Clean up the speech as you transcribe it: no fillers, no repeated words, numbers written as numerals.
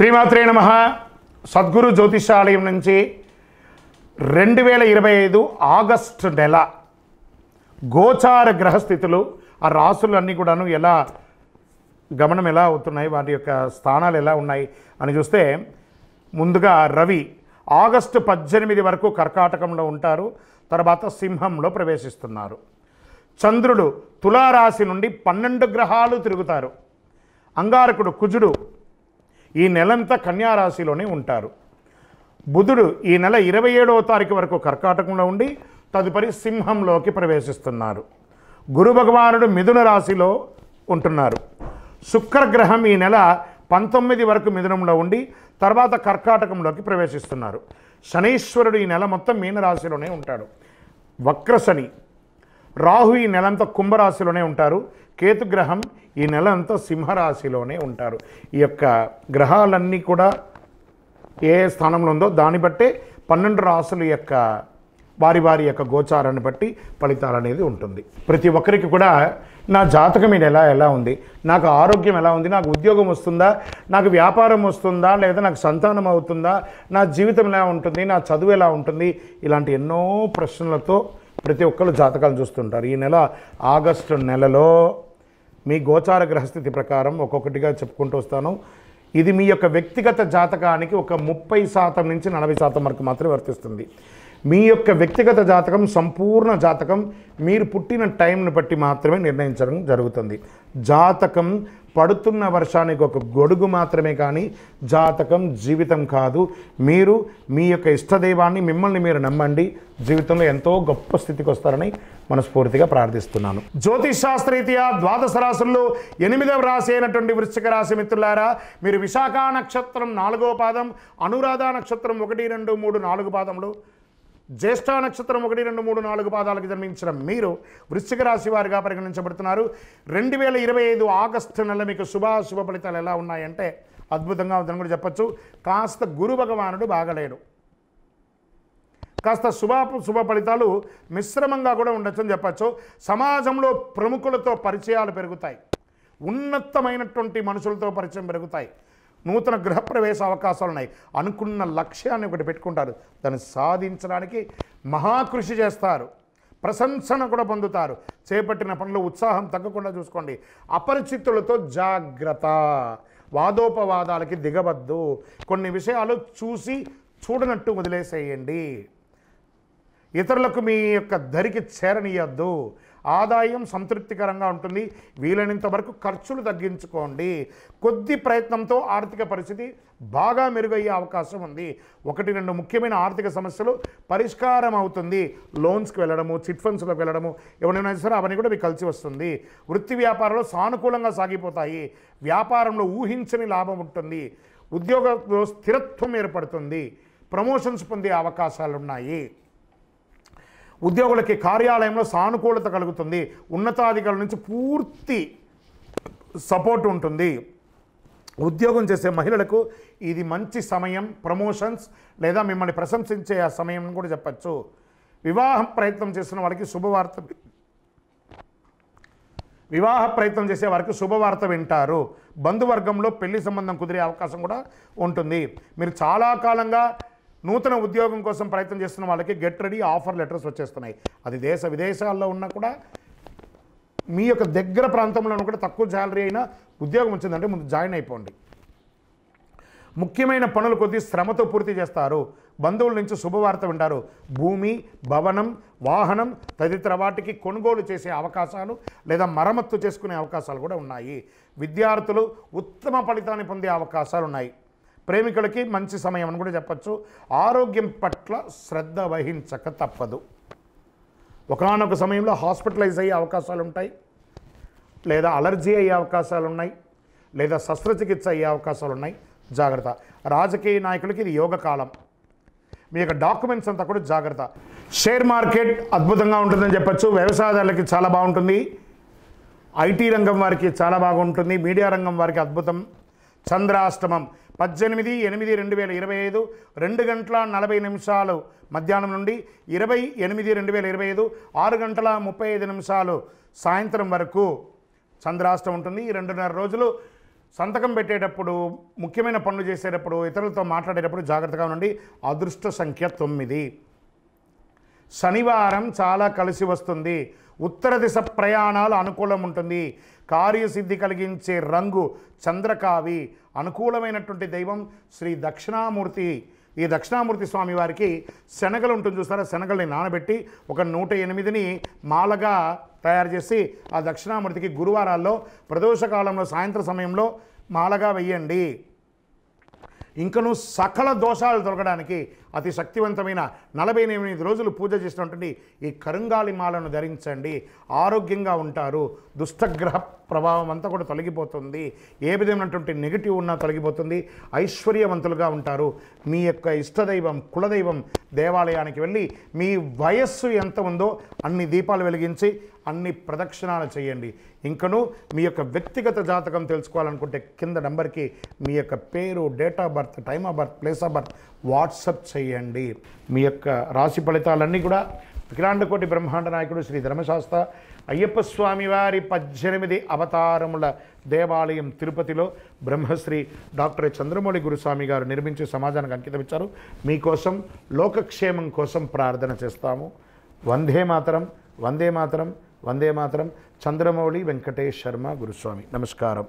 శ్రీమాత్రే నమః. సద్గురు జ్యోతిషాలయం నుంచి 2025 ఆగస్టు నెల గోచార గ్రహస్థితులు, ఆ రాసులన్నీ కూడాను ఎలా గమనం ఎలా అవుతున్నాయి, వాటి యొక్క స్థానాలు ఎలా ఉన్నాయి అని చూస్తే, ముందుగా రవి ఆగస్టు 18 వరకు కర్కాటకంలో ఉంటారు, తర్వాత సింహంలో ప్రవేశిస్తున్నారు. చంద్రుడు తులారాశి నుండి 12 గ్రహాలు తిరుగుతారు. అంగారకుడు కుజుడు ఈ నెలంతా కన్యారాశిలోనే ఉంటారు. బుధుడు ఈ నెల 27వ తారీఖు వరకు కర్కాటకంలో ఉండి తదుపరి సింహంలోకి ప్రవేశిస్తున్నారు. గురు భగవానుడు మిథున రాశిలో ఉంటున్నారు. శుక్రగ్రహం ఈ నెల 19 వరకు మిథునంలో ఉండి తర్వాత కర్కాటకంలోకి ప్రవేశిస్తున్నారు. శనీశ్వరుడు ఈ నెల మొత్తం మీనరాశిలోనే ఉంటాడు. వక్రశని. రాహు ఈ నెలంతా కుంభరాశిలోనే ఉంటారు. కేతుగ్రహం ఈ నెల అంతా సింహరాశిలోనే ఉంటారు. ఈ యొక్క గ్రహాలన్నీ కూడా ఏ స్థానంలో ఉందో దాన్ని బట్టే 12 రాశుల యొక్క వారి యొక్క గోచారాన్ని బట్టి ఫలితాలు అనేది ఉంటుంది. ప్రతి ఒక్కరికి కూడా నా జాతకం ఇది ఎలా ఉంది, నాకు ఆరోగ్యం ఎలా ఉంది, నాకు ఉద్యోగం వస్తుందా, నాకు వ్యాపారం వస్తుందా, లేదా నాకు సంతానం అవుతుందా, నా జీవితం ఎలా ఉంటుంది, నా చదువు ఎలా ఉంటుంది, ఇలాంటి ఎన్నో ప్రశ్నలతో ప్రతి ఒక్కరు జాతకాలు చూస్తుంటారు. ఈ నెల ఆగస్టు నెలలో మీ గోచార గ్రహస్థితి ప్రకారం ఒక్కొక్కటిగా చెప్పుకుంటూ వస్తాను. ఇది మీ యొక్క వ్యక్తిగత జాతకానికి ఒక 30% నుంచి 40% వరకు మాత్రమే వర్తిస్తుంది. మీ యొక్క వ్యక్తిగత జాతకం, సంపూర్ణ జాతకం మీరు పుట్టిన టైంను బట్టి మాత్రమే నిర్ణయించడం జరుగుతుంది. జాతకం పడుతున్న వర్షానికి ఒక గొడుగు మాత్రమే, కానీ జాతకం జీవితం కాదు. మీరు మీ యొక్క ఇష్టదైవాన్ని, మిమ్మల్ని మీరు నమ్మండి, జీవితంలో ఎంతో గొప్ప స్థితికి వస్తారని మనస్ఫూర్తిగా ప్రార్థిస్తున్నాను. జ్యోతిష్ శాస్త్రరీత్యా ద్వాదశ రాశుల్లో 8వ రాశి అయినటువంటి వృశ్చిక రాశి మిత్రులారా, మీరు విశాఖ నక్షత్రం 4వ పాదం, అనురాధ నక్షత్రం 1, 2, 3, 4 పాదములు, జ్యేష్ఠ నక్షత్రం 1, 2, 3, 4 పాదాలకు జన్మించిన మీరు వృశ్చిక రాశి వారిగా పరిగణించబడుతున్నారు. 2025 ఆగస్టు నెల మీకు శుభ ఫలితాలు ఎలా ఉన్నాయంటే అద్భుతంగా ఉందని కూడా చెప్పచ్చు. కాస్త గురు భగవానుడు బాగలేడు, కాస్త శుభ ఫలితాలు మిశ్రమంగా కూడా ఉండొచ్చని చెప్పచ్చు. సమాజంలో ప్రముఖులతో పరిచయాలు పెరుగుతాయి, ఉన్నతమైనటువంటి మనుషులతో పరిచయం పెరుగుతాయి. నూతన గృహప్రవేశ అవకాశాలు ఉన్నాయి. అనుకున్న లక్ష్యాన్ని ఒకటి పెట్టుకుంటారు, దాన్ని సాధించడానికి మహాకృషి చేస్తారు, ప్రశంసన కూడా పొందుతారు. చేపట్టిన పనులు ఉత్సాహం తగ్గకుండా చూసుకోండి. అపరిచితులతో జాగ్రత్త, వాదోపవాదాలకి దిగవద్దు. కొన్ని విషయాలు చూసి చూడనట్టు వదిలేసేయండి. ఇతరులకు మీ యొక్క ధరికి చేరనీయద్దు. ఆదాయం సంతృప్తికరంగా ఉంటుంది. వీలైనంత వరకు ఖర్చులు తగ్గించుకోండి. కొద్ది ప్రయత్నంతో ఆర్థిక పరిస్థితి బాగా మెరుగయ్యే అవకాశం ఉంది. 1, 2 ముఖ్యమైన ఆర్థిక సమస్యలు పరిష్కారం అవుతుంది. లోన్స్కి వెళ్ళడము, చిట్ ఫండ్స్లోకి వెళ్ళడము, ఎవరైనా సరే అవన్నీ కూడా మీకు కలిసి వస్తుంది. వృత్తి వ్యాపారంలో సానుకూలంగా సాగిపోతాయి. వ్యాపారంలో ఊహించని లాభం ఉంటుంది. ఉద్యోగంలో స్థిరత్వం ఏర్పడుతుంది. ప్రమోషన్స్ పొందే అవకాశాలు ఉన్నాయి. ఉద్యోగులకి కార్యాలయంలో సానుకూలత కలుగుతుంది. ఉన్నతాధికారుల నుంచి పూర్తి సపోర్ట్ ఉంటుంది. ఉద్యోగం చేసే మహిళలకు ఇది మంచి సమయం, ప్రమోషన్స్ లేదా మిమ్మల్ని ప్రశంసించే ఆ సమయం కూడా చెప్పచ్చు. వివాహ ప్రయత్నం చేసే వారికి శుభవార్త వింటారు. బంధువర్గంలో పెళ్లి సంబంధం కుదిరే అవకాశం కూడా ఉంటుంది. మీరు చాలా కాలంగా నూతన ఉద్యోగం కోసం ప్రయత్నం చేస్తున్న వాళ్ళకి గెట్ రెడీ ఆఫర్ లెటర్స్ వచ్చేస్తున్నాయి. అది దేశ విదేశాల్లో ఉన్నా కూడా, మీ యొక్క దగ్గర ప్రాంతంలో కూడా తక్కువ శాలరీ అయినా ఉద్యోగం వచ్చిందంటే ముందు జాయిన్ అయిపోండి. ముఖ్యమైన పనులు కొద్ది శ్రమతో పూర్తి చేస్తారు. బంధువుల నుంచి శుభవార్త వింటారు. భూమి, భవనం, వాహనం తదితర వాటికి కొనుగోలు చేసే అవకాశాలు లేదా మరమ్మత్తు చేసుకునే అవకాశాలు కూడా ఉన్నాయి. విద్యార్థులు ఉత్తమ ఫలితాన్ని పొందే అవకాశాలు ఉన్నాయి. ప్రేమికులకి మంచి సమయం అని కూడా చెప్పచ్చు. ఆరోగ్యం పట్ల శ్రద్ధ వహించక తప్పదు. ఒకానొక సమయంలో హాస్పిటలైజ్ అయ్యే అవకాశాలు ఉంటాయి, లేదా అలర్జీ అయ్యే అవకాశాలు ఉన్నాయి, లేదా శస్త్రచికిత్స అయ్యే అవకాశాలు ఉన్నాయి. జాగ్రత్త. రాజకీయ నాయకులకి ఇది యోగ కాలం. మీ యొక్క డాక్యుమెంట్స్ అంతా కూడా జాగ్రత్త. షేర్ మార్కెట్ అద్భుతంగా ఉంటుందని చెప్పచ్చు. వ్యవసాయదారులకి చాలా బాగుంటుంది. ఐటీ రంగం వారికి చాలా బాగుంటుంది. మీడియా రంగం వారికి అద్భుతం. చంద్రాష్టమం 18/8/2025 2:40 మధ్యాహ్నం నుండి 20/8/2025 6:35 సాయంత్రం వరకు చంద్రాష్టమం ఉంటుంది. ఈ 2.5 రోజులు సంతకం పెట్టేటప్పుడు, ముఖ్యమైన పనులు చేసేటప్పుడు, ఇతరులతో మాట్లాడేటప్పుడు జాగ్రత్తగా ఉండండి. అదృష్ట సంఖ్య 9. శనివారం చాలా కలిసి వస్తుంది. ఉత్తర దిశ ప్రయాణాలు అనుకూలం ఉంటుంది. కార్యసిద్ధి కలిగించే రంగు చంద్రకావి. అనుకూలమైనటువంటి దైవం శ్రీ దక్షిణామూర్తి. ఈ దక్షిణామూర్తి స్వామి వారికి శనగలు ఉంటుంది చూస్తారా, శనగల్ని నానబెట్టి ఒక 108ని మాలగా తయారు చేసి ఆ దక్షిణామూర్తికి గురువారాల్లో ప్రదోషకాలంలో సాయంత్రం సమయంలో మాలగా వెయ్యండి. ఇంకను సకల దోషాలు తొలగడానికి అతి శక్తివంతమైన 48 రోజులు పూజ చేసినటువంటి ఈ కరుంగాలి మాలను ధరించండి. ఆరోగ్యంగా ఉంటారు. దుష్టగ్రహ ప్రభావం అంతా కూడా తొలగిపోతుంది. ఏ విధమైనటువంటి నెగిటివ్ ఉన్నా తొలగిపోతుంది. ఐశ్వర్యవంతులుగా ఉంటారు. మీ యొక్క ఇష్టదైవం, కులదైవం దేవాలయానికి వెళ్ళి మీ వయస్సు ఎంత ఉందో అన్ని దీపాలు వెలిగించి అన్ని ప్రదక్షిణాలు చేయండి. ఇంకను మీ యొక్క వ్యక్తిగత జాతకం తెలుసుకోవాలనుకుంటే కింద నంబర్కి మీ యొక్క పేరు, date of birth, time of birth, place of birth WhatsApp చేయండి. మీ యొక్క రాశి ఫలితాలన్నీ కూడా అఖిలాండకోటి బ్రహ్మాండ నాయకుడు శ్రీ ధర్మశాస్త్ర అయ్యప్ప స్వామి వారి 18 అవతారముల దేవాలయం తిరుపతిలో బ్రహ్మశ్రీ డాక్టర్ చంద్రమౌళి గురుస్వామి గారు నిర్మించి సమాజానికి అంకితం ఇచ్చారు. మీకోసం లోకక్షేమం కోసం ప్రార్థన చేస్తాము. వందే మాతరం, వందే మాతరం, వందే మాతరం. చంద్రమౌళి వెంకటేష్ శర్మ గురుస్వామి. నమస్కారం.